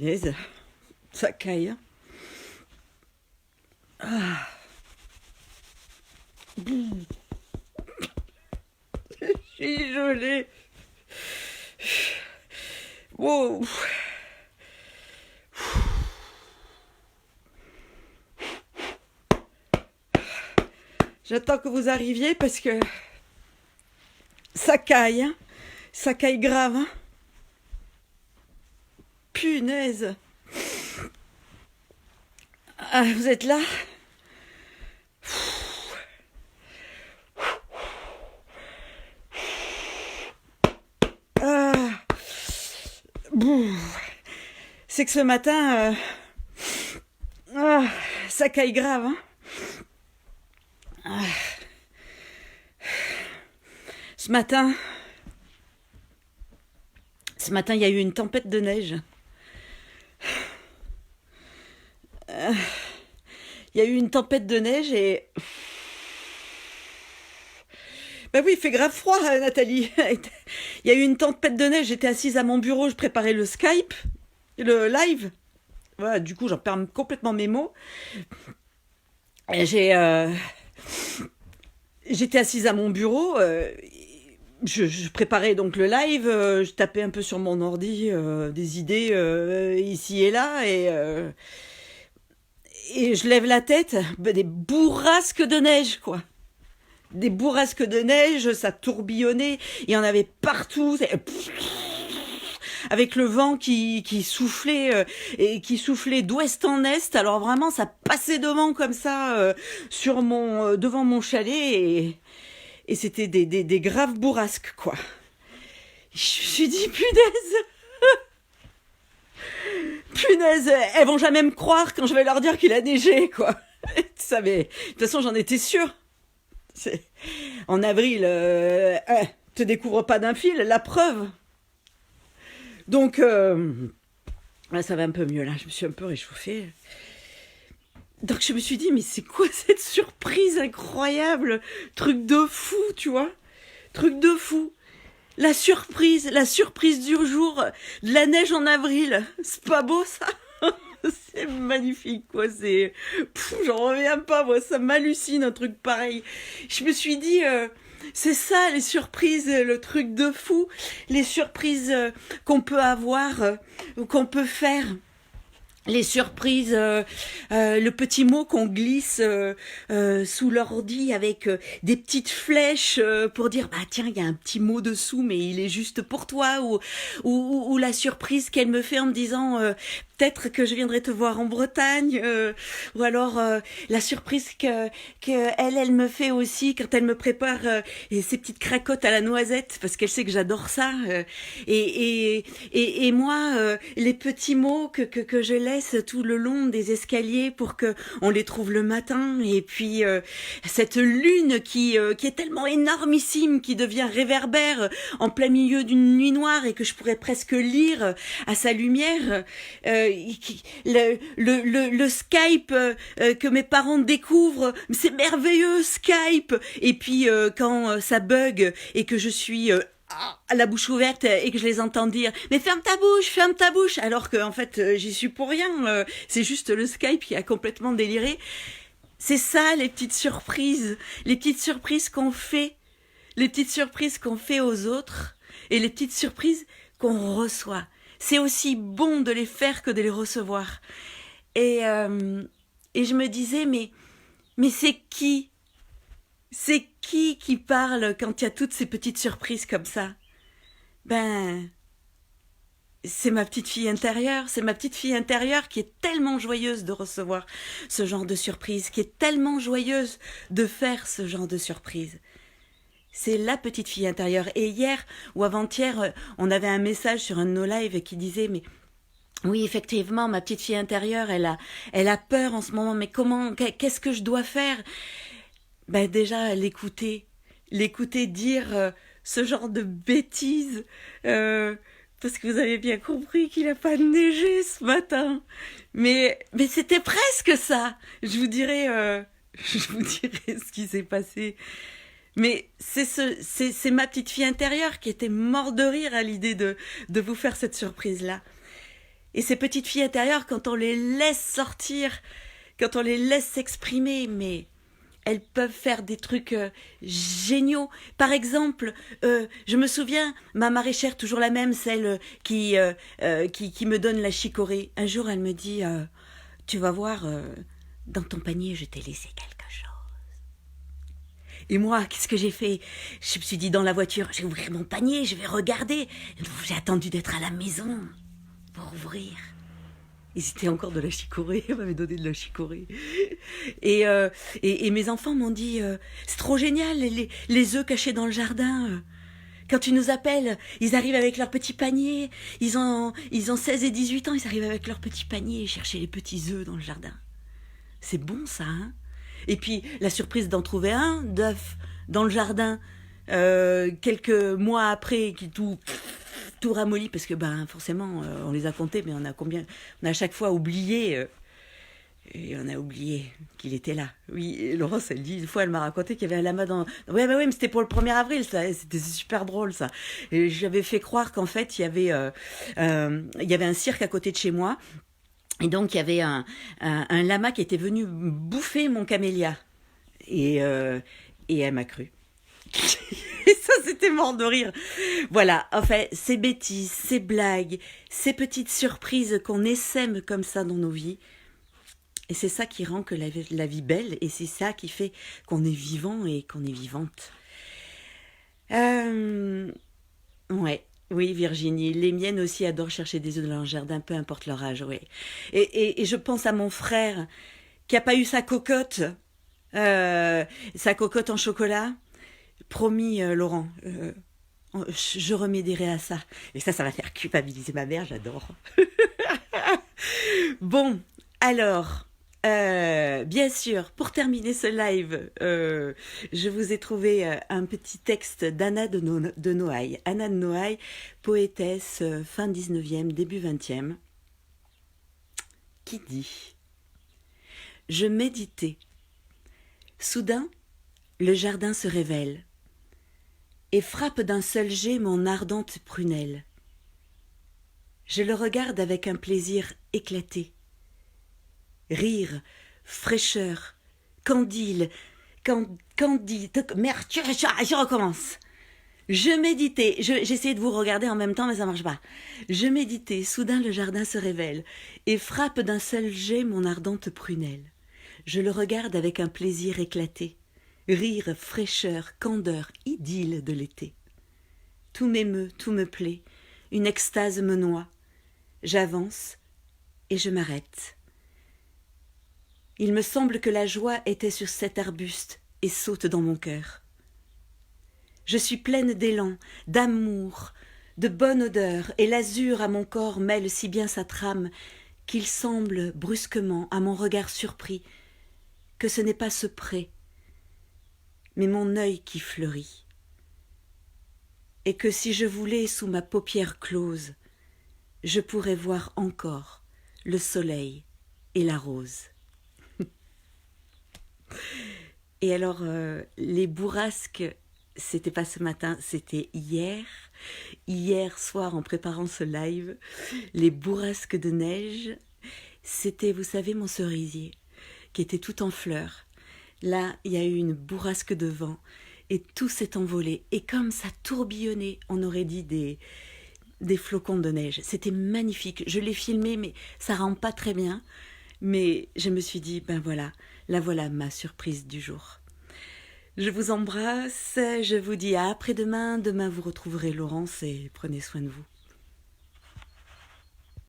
Punaise, ça caille. Hein. Ah. Je suis gelée. Wow. J'attends que vous arriviez parce que ça caille. Hein. Ça caille grave. Hein. Punaise. Ah, vous êtes là? Ah. C'est que ce matin, ça caille grave. Hein. Ah. Ce matin, il y a eu une tempête de neige. Il y a eu une tempête de neige et... Ben oui, il fait grave froid, Nathalie. Il y a eu une tempête de neige, j'étais assise à mon bureau, je préparais le Skype, le live. Voilà, du coup, j'en perds complètement mes mots. Et j'étais assise à mon bureau, je préparais donc le live, je tapais un peu sur mon ordi des idées ici et là, et je lève la tête, des bourrasques de neige, quoi. Des bourrasques de neige, ça tourbillonnait, il y en avait partout, avec le vent qui soufflait et qui soufflait d'ouest en est. Alors vraiment, ça passait devant comme ça sur devant mon chalet et c'était des graves bourrasques, quoi. Je me suis dit, punaise, elles vont jamais me croire quand je vais leur dire qu'il a neigé, quoi. Ça, mais de toute façon, j'en étais sûre. En avril, te découvre pas d'un fil, la preuve. Donc, là, ça va un peu mieux, là. Je me suis un peu réchauffée. Donc, je me suis dit, mais c'est quoi cette surprise incroyable? Truc de fou, tu vois? Truc de fou. La surprise du jour, de la neige en avril. C'est pas beau, ça? C'est magnifique, quoi. J'en reviens pas, moi. Ça m'hallucine, un truc pareil. Je me suis dit... c'est ça, les surprises, le truc de fou, les surprises qu'on peut avoir, qu'on peut faire. Les surprises, le petit mot qu'on glisse sous l'ordi avec des petites flèches pour dire bah tiens il y a un petit mot dessous mais il est juste pour toi ou la surprise qu'elle me fait en me disant peut-être que je viendrai te voir en Bretagne ou alors la surprise que elle me fait aussi quand elle me prépare ses petites cracottes à la noisette parce qu'elle sait que j'adore ça et moi les petits mots que je laisse tout le long des escaliers pour que on les trouve le matin et puis cette lune qui est tellement énormissime qui devient réverbère en plein milieu d'une nuit noire et que je pourrais presque lire à sa lumière le Skype que mes parents découvrent, c'est merveilleux Skype et puis quand ça bug et que je suis à la bouche ouverte et que je les entends dire mais ferme ta bouche alors que en fait j'y suis pour rien c'est juste le Skype qui a complètement déliré. C'est ça les petites surprises qu'on fait, les petites surprises qu'on fait aux autres et les petites surprises qu'on reçoit. C'est aussi bon de les faire que de les recevoir et je me disais mais c'est qui parle quand il y a toutes ces petites surprises comme ça? Ben, c'est ma petite fille intérieure. C'est ma petite fille intérieure qui est tellement joyeuse de recevoir ce genre de surprise, qui est tellement joyeuse de faire ce genre de surprise. C'est la petite fille intérieure. Et hier ou avant-hier, on avait un message sur un de nos lives qui disait mais oui, effectivement, ma petite fille intérieure, elle a peur en ce moment. Mais qu'est-ce que je dois faire? Ben déjà, l'écouter dire ce genre de bêtises, parce que vous avez bien compris qu'il n'a pas neigé ce matin. Mais c'était presque ça. Je vous dirai ce qui s'est passé. Mais c'est ma petite fille intérieure qui était morte de rire à l'idée de vous faire cette surprise-là. Et ces petites filles intérieures, quand on les laisse sortir, quand on les laisse s'exprimer, mais elles peuvent faire des trucs géniaux. Par exemple, je me souviens, ma maraîchère, toujours la même, celle qui me donne la chicorée. Un jour, elle me dit, tu vas voir, dans ton panier, je t'ai laissé quelque chose. Et moi, qu'est-ce que j'ai fait? Je me suis dit dans la voiture, je vais ouvrir mon panier, je vais regarder. J'ai attendu d'être à la maison pour ouvrir. Et c'était encore de la chicorée, elle m'avait donné de la chicorée. Et mes enfants m'ont dit, c'est trop génial, les œufs cachés dans le jardin. Quand tu nous appelles, ils arrivent avec leur petit panier. Ils ont 16 et 18 ans, ils arrivent avec leur petit panier et chercher les petits œufs dans le jardin. C'est bon ça, hein? Et puis la surprise d'en trouver un d'œuf dans le jardin quelques mois après, qui tout ramolli, parce que forcément on les a comptés, mais on a à chaque fois oublié. Et on a oublié qu'il était là. Oui, et Laurence, elle dit, une fois, elle m'a raconté qu'il y avait un lama dans... Ouais, mais c'était pour le 1er avril, ça. C'était super drôle, ça. Et j'avais fait croire qu'en fait, il y avait un cirque à côté de chez moi. Et donc, il y avait un lama qui était venu bouffer mon camélia. Et elle m'a cru. Et ça, c'était mort de rire. Voilà, en fait, ces bêtises, ces blagues, ces petites surprises qu'on essaime comme ça dans nos vies. Et c'est ça qui rend que la vie belle, et c'est ça qui fait qu'on est vivant et qu'on est vivante. Ouais, oui, Virginie, les miennes aussi adorent chercher des œufs dans leur jardin, peu importe leur âge, oui. Et je pense à mon frère qui a pas eu sa cocotte en chocolat. Promis, Laurent, je remédierai à ça. Et ça va faire culpabiliser ma mère, j'adore. Bon, alors... bien sûr, pour terminer ce live, je vous ai trouvé un petit texte d'Anna de Noailles. Anna de Noailles, poétesse fin 19e, début 20e, qui dit « Je méditais. Soudain, le jardin se révèle et frappe d'un seul jet mon ardente prunelle. Je le regarde avec un plaisir éclaté. Rire, fraîcheur, candide, merde, je recommence. Je méditais, j'essayais de vous regarder en même temps, mais ça marche pas. Je méditais, soudain le jardin se révèle, et frappe d'un seul jet mon ardente prunelle. Je le regarde avec un plaisir éclaté. Rire, fraîcheur, candeur, idylle de l'été. Tout m'émeut, tout me plaît, une extase me noie. J'avance, et je m'arrête. Il me semble que la joie était sur cet arbuste et saute dans mon cœur. Je suis pleine d'élan, d'amour, de bonne odeur, et l'azur à mon corps mêle si bien sa trame qu'il semble brusquement, à mon regard surpris, que ce n'est pas ce pré, mais mon œil qui fleurit, et que si je voulais sous ma paupière close, je pourrais voir encore le soleil et la rose. Et alors, les bourrasques, c'était pas ce matin, c'était hier soir en préparant ce live. Les bourrasques de neige, c'était, vous savez, mon cerisier, qui était tout en fleurs. Là, il y a eu une bourrasque de vent, et tout s'est envolé. Et comme ça tourbillonnait, on aurait dit des flocons de neige. C'était magnifique. Je l'ai filmé, mais ça rend pas très bien. Mais je me suis dit, ben voilà, la voilà ma surprise du jour. Je vous embrasse, je vous dis à après-demain. Demain, vous retrouverez Laurence et prenez soin de vous.